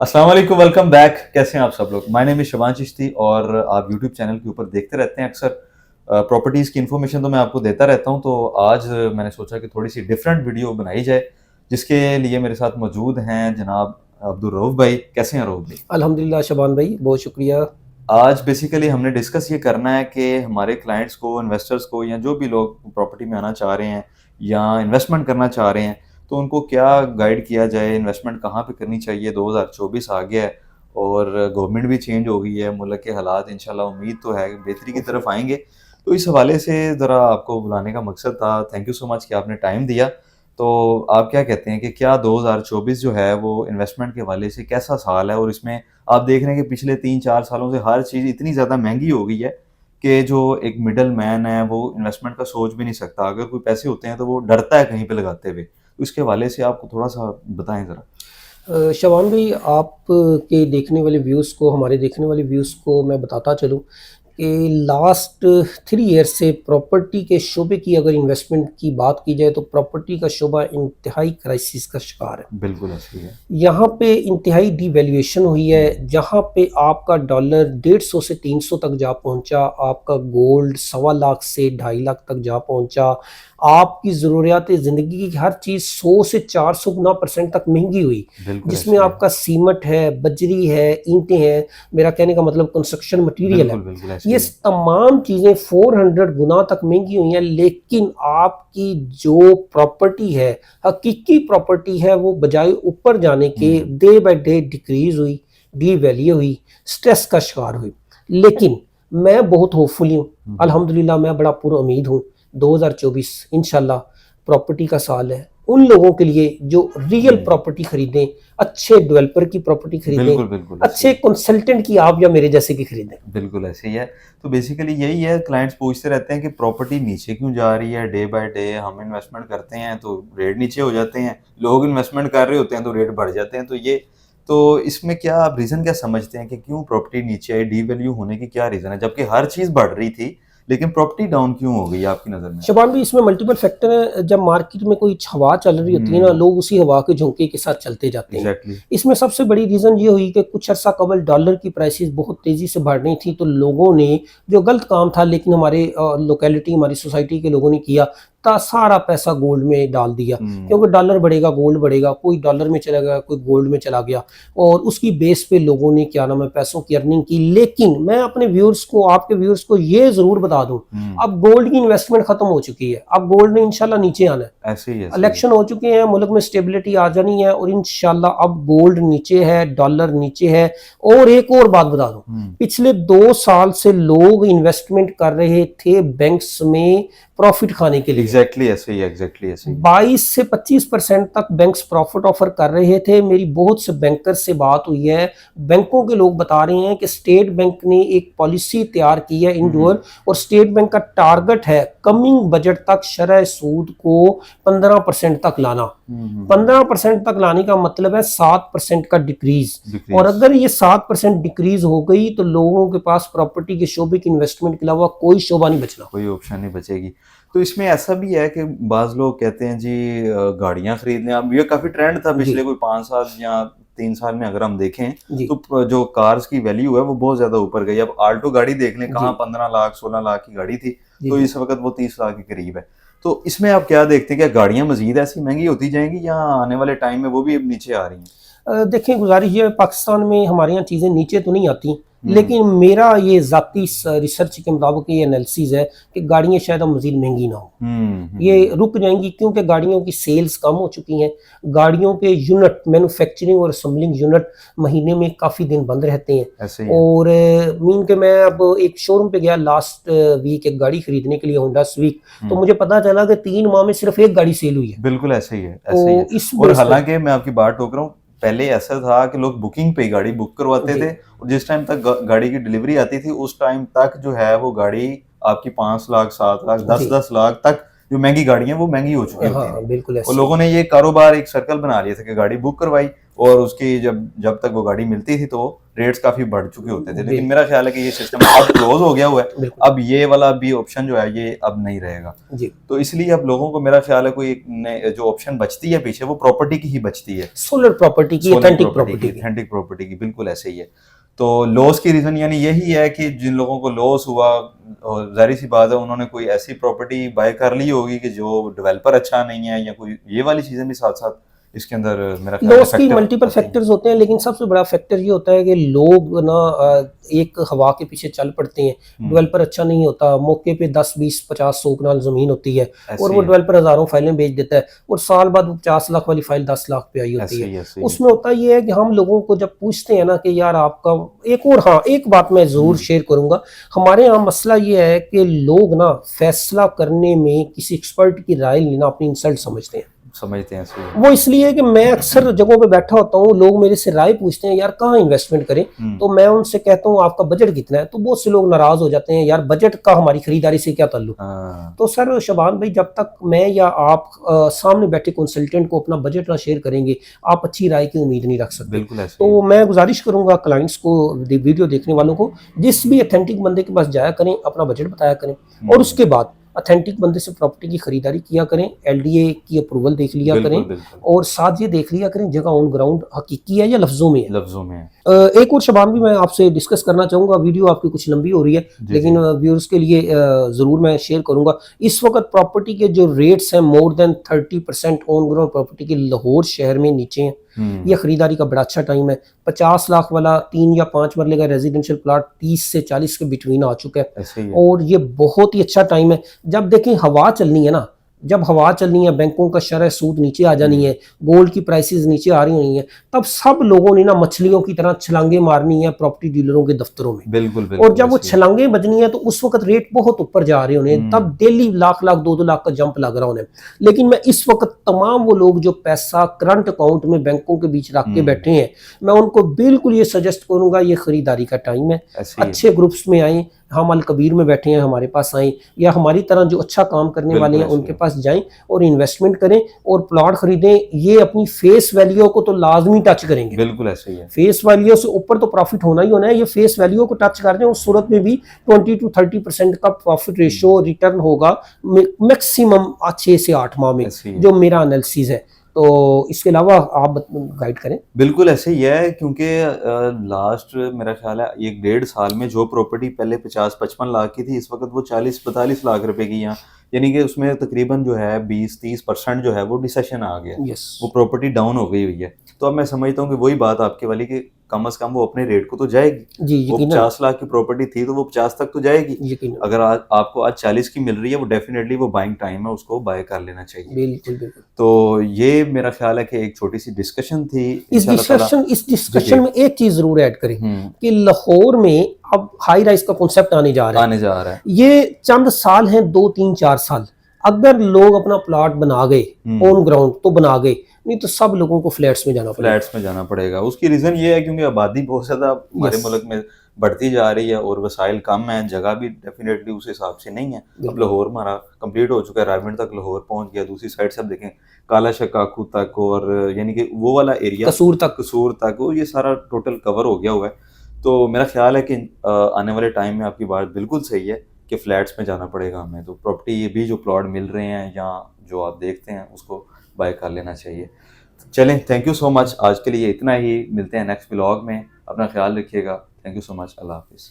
अस्सलाम वालेकुम, welcome back. कैसे हैं आप सब लोग? My name is Shaban Chishti और आप यूट्यूब चैनल के ऊपर देखते रहते हैं अक्सर प्रॉपर्टीज़ की इन्फॉर्मेशन तो मैं आपको देता रहता हूं। तो आज मैंने सोचा कि थोड़ी सी डिफरेंट वीडियो बनाई जाए, जिसके लिए मेरे साथ मौजूद हैं जनाब अब्दुल रऊफ भाई। कैसे हैं रऊफ भाई? अल्हम्दुलिल्लाह शबान भाई, बहुत शुक्रिया। आज बेसिकली हमने डिस्कस ये करना है कि हमारे क्लाइंट्स को, इन्वेस्टर्स को या जो भी लोग प्रॉपर्टी में आना चाह रहे हैं या इन्वेस्टमेंट करना चाह रहे हैं, तो उनको क्या गाइड किया जाए, इन्वेस्टमेंट कहाँ पे करनी चाहिए। 2024 आ गया है और गवर्नमेंट भी चेंज हो गई है, मुल्क के हालात इंशाल्लाह उम्मीद तो है बेहतरी की तरफ आएंगे। तो इस हवाले से ज़रा आपको बुलाने का मकसद था। थैंक यू सो मच कि आपने टाइम दिया। तो आप क्या कहते हैं कि क्या 2024 जो है वो इन्वेस्टमेंट के हवाले से कैसा साल है? और इसमें आप देख रहे हैं कि पिछले 3-4 सालों से हर चीज़ इतनी ज़्यादा महंगी हो गई है कि जो एक मिडल मैन है वो इन्वेस्टमेंट का सोच भी नहीं सकता। अगर कोई पैसे होते हैं तो वो डरता है कहीं पे लगाते हुए। तो इसके हवाले से आपको थोड़ा-सा बताएँ ज़रा। शबान भाई, आप के देखने वाले व्यूज़ को, हमारे देखने वाले व्यूज़ को मैं बताता चलूँ कि लास्ट 3 ईयर्स से प्रॉपर्टी के शोबे की अगर इन्वेस्टमेंट की बात की जाए तो प्रॉपर्टी का शोबा इंतहाई क्राइसिस का शिकार है। बिल्कुल ऐसे ही है। यहाँ पे इंतहाई डिवैल्यूएशन हुई है, जहाँ पे आपका डॉलर 150 से 300 तक जा पहुँचा, आपका गोल्ड 1.25 लाख से 2.5 लाख तक जा पहुँचा, आपकी ज़रूरियात ज़िंदगी की हर चीज़ 100 से 400 गुना % तक महंगी हुई, बिल्कुल जिसमें ऐसे ही है। आपका सीमेंट है, बजरी है, ईंटें हैं, मेरा कहने का मतलब कंस्ट्रक्शन मटीरियल है। बिल्कुल, बिल्कुल ऐसे ये ही है। तमाम चीज़ें 400 गुना तक महंगी हुई हैं, लेकिन आपकी जो प्रॉपर्टी है, हकीकी प्रॉपर्टी है, वो बजाय ऊपर जाने के डे बाय डे डिक्रीज हुई, डीवैल्यू हुई, स्ट्रेस का शिकार हुई। लेकिन मैं बहुत होपफुल हूँ, अल्हम्दुलिल्लाह मैं बड़ा पुरुउम्मीद हूँ। 2024 इंशाल्लाह प्रॉपर्टी का साल है उन लोगों के लिए जो रियल जी। प्रॉपर्टी खरीदें, अच्छे डेवलपर की प्रॉपर्टी खरीदें, बिल्कुल, बिल्कुल ऐसे ही अच्छे है। कंसल्टेंट की आप या मेरे जैसे की खरीदें। बिल्कुल ऐसे ही है। तो बेसिकली यही है, क्लाइंट्स पूछते रहते हैं कि प्रॉपर्टी नीचे क्यों जा रही है डे बाय डे। हम इन्वेस्टमेंट करते हैं तो रेट नीचे हो जाते हैं, लोग इन्वेस्टमेंट कर रहे होते हैं तो रेट बढ़ जाते हैं। तो इसमें क्या आप रीज़न क्या समझते हैं कि क्यों प्रॉपर्टी नीचे आई? डीवैल्यू होने की क्या रीज़न है? जबकि हर चीज़ बढ़ रही थी, लेकिन प्रॉपर्टी डाउन क्यों हो गई आपकी नज़र में? शबान भी इसमें मल्टीपल फैक्टर है। जब मार्केट में कोई हवा चल रही होती है ना, हुँ, लोग उसी हवा के झोंके के साथ चलते जाते हैं। एग्ज़ैक्टली। इसमें सबसे बड़ी रीज़न ये हुई कि कुछ अर्सा कबल डॉलर की प्राइसेस बहुत तेज़ी से बढ़ रही थी, तो लोगों ने, जो गलत काम था लेकिन हमारे लोकेलिटी, हमारी सोसाइटी के लोगों ने किया, सारा पैसा गोल्ड में डाल दिया। हुँ, क्योंकि डॉलर बढ़ेगा गोल्ड बढ़ेगा, कोई डॉलर में चला गया, कोई गोल्ड में चला गया, और उसकी बेस पे लोगों ने क्या नाम है पैसों की अर्निंग की। लेकिन मैं अपने व्यूअर्स को, आपके व्यूअर्स को ये ज़रूर बता दूं, हुँ, अब गोल्ड की इन्वेस्टमेंट खत्म हो चुकी है। अब गोल्ड ने इंशाल्लाह नीचे आना है। ऐसे ही है, ऐसे ही है। इलेक्शन हो चुके हैं, मुल्क में स्टेबिलिटी आ जानी है, और इंशाल्लाह अब गोल्ड नीचे है, डॉलर नीचे है। और एक और बात बता दूं, हुँ, पिछले 2 साल से लोग इन्वेस्टमेंट कर रहे थे बैंक्स में प्रॉफिट खाने के लिए। एग्ज़ैक्टली ऐसे ही है, एग्ज़ैक्टली ऐसे ही है। 22 से 25% तक बैंक्स प्रॉफिट ऑफर कर रहे थे। मेरी बहुत से बैंकर से बात हुई है, बैंकों के लोग बता रहे हैं कि स्टेट बैंक ने एक पॉलिसी तैयार की है हुँ, हुँ, इंडोर, और स्टेट बैंक का टारगेट है कमिंग बजट तक शरह सूद को 15% तक लाना। हुँ, हुँ, हुँ। 15% तक लाने का मतलब है 7% का डिक्रीज। और डिक्रीज़। अगर ये 7% डिक्रीज हो गई तो लोगों के पास प्रॉपर्टी के शोबे की इन्वेस्टमेंट के अलावा कोई शोबा नहीं बचना। कोई ऑप्शन नहीं बचेगी। तो इसमें ऐसा भी है कि बाज़ लोग कहते हैं जी गाड़ियाँ खरीद लें। अब ये काफ़ी ट्रेंड था जी पिछले कोई 5 साल या 3 साल में अगर हम देखें, जी तो जो कार्स की वैल्यू है वो बहुत ज़्यादा ऊपर गई। अब आल्टो गाड़ी देख लें, जी कहाँ 15 लाख 16 लाख की गाड़ी थी, जी तो जी। इस वक़्त वो 30 लाख के करीब है। तो इसमें आप क्या देखते हैं, क्या गाड़ियाँ मज़ीद ऐसी महँगी होती जाएँगी या आने वाले टाइम में वो भी अब नीचे आ रही हैं? देखिए, गुजारिश ये है, पाकिस्तान में हमारे यहाँ चीज़ें नीचे तो नहीं आती, हुँ, लेकिन मेरा ये ज़ाती रिसर्च के मुताबिक ये एनालिसिस है कि गाड़ियाँ शायद अब मज़ीद महंगी ना हो। हुँ, हुँ, ये हुँ। रुक जाएंगी क्योंकि गाड़ियों की सेल्स कम हो चुकी हैं। गाड़ियों के यूनिट, मैन्युफैक्चरिंग और असेंबलिंग यूनिट महीने में काफ़ी दिन बंद रहते हैं। ऐसे ही है। और मीन के मैं अब एक शोरूम पे गया लास्ट वीक एक गाड़ी खरीदने के लिए, होंडा स्विक, तो हुँ। मुझे पता चला कि 3 माह में सिर्फ एक गाड़ी सेल हुई है। बिल्कुल ऐसे ही है, ऐसे ही है। तो इस और बेस पे हालाँकि मैं आपकी बात टोक रहा हूँ, पहले ऐसा था कि लोग बुकिंग पे ही गाड़ी बुक करवाते जी थे और जिस टाइम तक ग गाड़ी की डिलीवरी आती थी, उस टाइम तक जो है वो गाड़ी आपकी 5 लाख, 7 लाख, जी 10-10 लाख तक जो महँगी गाड़ियाँ हैं, वो महँगी हो चुकी होती हाँ, थी। बिल्कुल और ऐसे ही लोगों है। ने ये कारोबार एक सर्कल बना लिया था कि गाड़ी बुक करवाई और उसकी जब जब तक वो गाड़ी मिलती थी, तो वो रेट्स काफी बढ़ चुके होते थे, लेकिन बिल्कुल। मेरा ख्याल है कि ये सिस्टम अब क्लोज हो गया हुआ है। बिल्कुल। अब ये वाला भी ऑप्शन जो है ये अब नहीं रहेगा। जी। तो इसलिए अब लोगों को मेरा ख्याल है कोई एक जो ऑप्शन बचती है पीछे, वो प्रॉपर्टी की ही बचती है, सोलर प्रॉपर्टी की, सोलर ऑथेंटिक प्रॉपर्टी की, प्रॉपर्टी की। ऑथेंटिक प्रॉपर्टी की, बिल्कुल ऐसे ही है। तो लॉस की रीजन यानी यही है कि जिन लोगों को लॉस हुआ, और जाहिर सी बात है उन्होंने कोई ऐसी प्रॉपर्टी बाय कर ली होगी कि जो डेवलपर अच्छा नहीं है, या कोई ये वाली चीजें भी साथ साथ इसके अंदर मेरा ख्याल है लॉस की फैक्टर मल्टीपल आती हैं। फैक्टर्स होते हैं, लेकिन सबसे बड़ा फैक्टर ये होता है कि लोग ना एक हवा के पीछे चल पड़ते हैं। डेवलपर अच्छा नहीं होता, मौके पे 10 20 50 100 कनाल जमीन होती है ऐसे और ही वो है, डेवलपर हजारों फाइलें बेच देता है, और साल बाद वो 50 लाख वाली फाइल 10 लाख पे आई होती ऐसे ही, है। ऐसे ही है। उसमें होता ये है कि हम लोगों को जब पूछते हैं ना कि यार आपका एक, और हाँ एक बात मैं जरूर शेयर करूंगा, हमारे यहाँ मसला ये है कि लोग ना फैसला करने में किसी एक्सपर्ट की राय लेना अपनी इंसल्ट समझते हैं। समझते हैं, ऐसे ही। वो इसलिए है कि मैं अक्सर जगहों पे बैठा होता हूँ, लोग मेरे से राय पूछते हैं यार कहाँ इन्वेस्टमेंट करें, तो मैं उनसे कहता हूँ आपका बजट कितना है, तो बहुत से लोग नाराज हो जाते हैं यार बजट का हमारी खरीदारी से क्या ताल्लुक। हाँ, तो सर शबान भाई, जब तक मैं या आप सामने बैठे कंसल्टेंट को अपना बजट ना शेयर करेंगे, आप अच्छी राय की उम्मीद नहीं रख सकते। बिल्कुल ऐसे ही तो है। मैं गुजारिश करूंगा क्लाइंट्स को, वीडियो देखने वालों को, जिस भी अथेंटिक बंदे के पास जाया करें, अपना बजट बताया करें, और उसके बाद अथेंटिक बंदे से प्रॉपर्टी की खरीदारी किया करें, एलडीए की अप्रूवल देख लिया बिल्कुल करें, बिल्कुल, और साथ ये देख लिया करें जगह ऑन ग्राउंड हकीकी है या लफ्जों में है। लफ्जों में है। एक और शबान भी मैं आपसे डिस्कस करना चाहूंगा, वीडियो आपकी कुछ लंबी हो रही है, जी, लेकिन जी। व्यूअर्स के लिए जरूर मैं शेयर करूंगा। इस वक्त प्रॉपर्टी के जो रेट्स हैं more than 30% on ground property के लाहौर शहर में नीचे हैं। ये खरीदारी का बड़ा अच्छा टाइम है। 50 लाख वाला 3 या 5 मरले का रेजिडेंशियल प्लॉट 30 से 40 के बिटवीन आ चुका है, ऐसे ही है। और ये बहुत ही अच्छा टाइम है। जब देखें हवा चलनी है ना, जब हवा चलनी है, बैंकों का शरह सूद नीचे आ जानी है, गोल्ड की प्राइसेस नीचे आ रही होनी है, तब सब लोगों ने ना मछलियों की तरह छलांगे मारनी है प्रॉपर्टी डीलरों के दफ्तरों में। बिल्कुल बिल्कुल, और जब वो ऐसे ही है। छलांगे बजनी है तो उस वक्त रेट बहुत ऊपर जा रहे होने, तब डेली लाख लाख 2-2 लाख का जंप लग रहा होने। लेकिन मैं इस वक्त तमाम वो लोग जो पैसा करंट अकाउंट में बैंकों के बीच रख के बैठे हैं, मैं उनको बिल्कुल ये सजेस्ट करूंगा, ये खरीदारी का टाइम है। ऐसे ही है। अच्छे ग्रुप्स में आए, हम अल कबीर में बैठे हैं, हमारे पास आए, या हमारी तरह जो अच्छा काम करने वाले हैं बिल्कुल ऐसे उनके ही पास जाएं और इन्वेस्टमेंट करें और प्लॉट खरीदें। ये अपनी फेस वैल्यू को तो लाजमी टच करेंगे। बिल्कुल ऐसे ही है। फेस वैल्यू से ऊपर तो प्रॉफिट होना ही होना है, ये फेस वैल्यू को टच कर दें, उस सूरत में भी 20 to 30% का प्रॉफिट रेशियो रिटर्न होगा मैक्सिमम 6 से 8 माह में, ऐसे ही है। जो मेरा एनालिसिस है। तो इसके अलावा आप गाइड करें। बिल्कुल ऐसे ही है, क्योंकि लास्ट मेरा ख्याल है 1-1.5 साल में जो प्रॉपर्टी पहले 50-55 लाख की थी, इस वक्त वो 40-42 लाख रुपए की, यहाँ यानी कि उसमें तकरीबन जो है 20-30% जो है वो डिसेशन आ गया, यस, वो प्रॉपर्टी डाउन हो गई हुई है। तो अब मैं समझता हूँ कि वही बात आपके वाली कि कम से कम वो अपने रेट को तो जाएगी। जी वो यकीनन, 50 लाख की प्रॉपर्टी थी तो वो 50 तक तो जाएगी। यकीनन, अगर आज आपको आज 40 की मिल रही है, वो डेफिनेटली वो बाइंग टाइम है, उसको बाय कर लेना चाहिए। बिल्कुल बिल्कुल। तो ये मेरा ख्याल है कि एक छोटी सी डिस्कशन थी। इस डिस्कशन जी, जी। में एक चीज जरूर ऐड करें कि लाहौर में अब हाई राइज का कॉन्सेप्ट आने जा रहा है। आने जा रहा है। ये चंद साल हैं, 2-3-4 साल, अगर लोग अपना प्लॉट बना गए ऑन ग्राउंड तो बना गए, नहीं तो सब लोगों को फ्लैट्स में जाना पड़ेगा। फ्लैट्स में जाना पड़ेगा। उसकी रीजन ये है क्योंकि आबादी बहुत ज्यादा हमारे Yes. मुल्क में बढ़ती जा रही है, और वसाइल कम है, जगह भी डेफिनेटली उस हिसाब से नहीं है। अब बिल्कुल। लाहौर हमारा कंप्लीट हो चुका है, रायमंड तक लाहौर पहुंच गया, दूसरी साइड से अब देखें काला शकाकू तक, और यानी कि वो वाला एरिया कसूर तक वो ये सारा टोटल कवर हो गया हुआ है। तो मेरा ख्याल है कि आने वाले टाइम में आपकी बात बिल्कुल सही है कि फ्लैट्स में जाना पड़ेगा हमें। तो प्रॉपर्टी ये भी जो प्लॉट मिल रहे हैं या जो आप देखते हैं उसको बाय कर लेना चाहिए। चलें, थैंक यू सो मच, आज के लिए इतना ही। मिलते हैं नेक्स्ट व्लॉग में, अपना ख्याल रखिएगा। थैंक यू सो मच, अल्लाह हाफिज़।